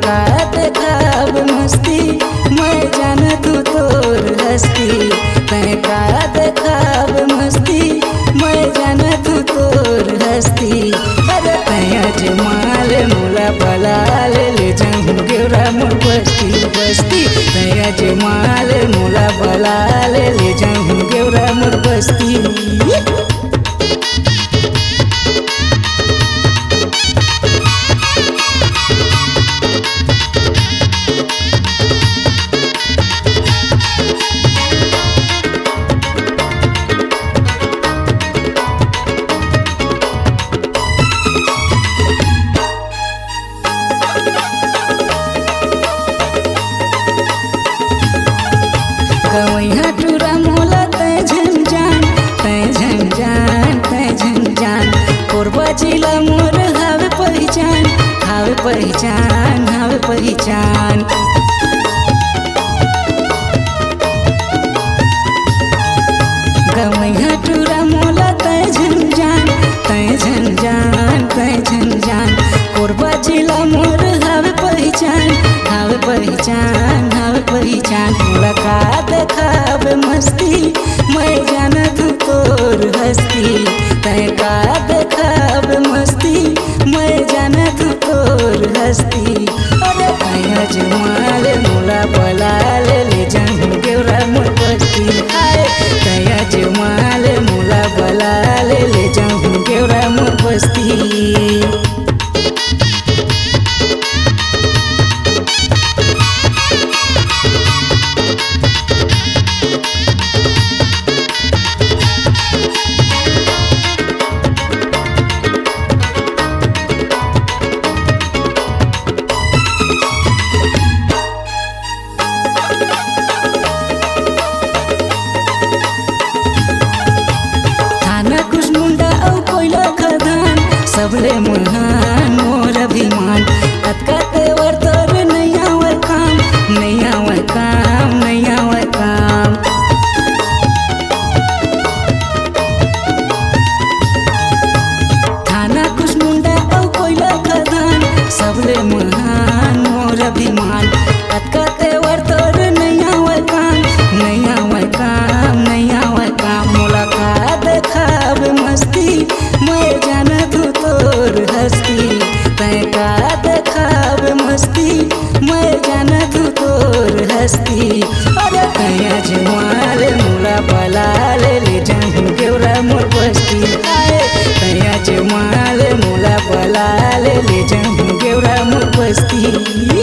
मुलाकात खाब मस्ती मैं जानत हूँ तोर हस्ती तय का खाब मस्ती मैं जानत हूँ तोर हस्ती अरे तय जमाल मुला बलाल ले जाऊँ गेवरा मोर बस्ती बस्ती तय जमाल मुला बलाल ले जाऊँ गेवरा मोर बस्ती। गवैया टूरा मोला तय झंझान तय झंझान तय झंझान कोरबा जिला मोर हावे पहचान हावे पहचान हावे पहचान। गवैया टूरा मोला तय झंझान तय झंझान तय झंझान कोरबा जिला मोर हावे पहचान हावे पहचान हावे पहचान। मुलाकात खाब मस्ती मैं जानत हूँ तोर हस्ती तय का खाब मस्ती मैं जानत हूँ तोर हस्ती अरे तय जमाल मुला बलाल ले जाऊँ गेवरा मोर बस्ती आए तय जमाल मुला बलाल ले जाऊँ गेवरा मोर बस्ती। सबले महान मोर अभिमान अतका तेवर तोर नहीं आवे काम नहीं आवे काम नहीं आवे काम। थाना कुसमुंडा औ कोयला खदान सबले महान मोर अभिमान अतका तेवर तोर नहीं आवे काम नहीं आवे काम नहीं आवे काम। मुलाकात खाब मस्ती मैं जानत हूँ तोर हस्ती तय का खाब मस्ती मैं जानत हूँ तोर हस्ती अरे तय जमाल मुला बलाल ले जाऊँ गेवरा मोर बस्ती आए तय जमाल मुला बलाल ले जाऊँ गेवरा मोर बस्ती।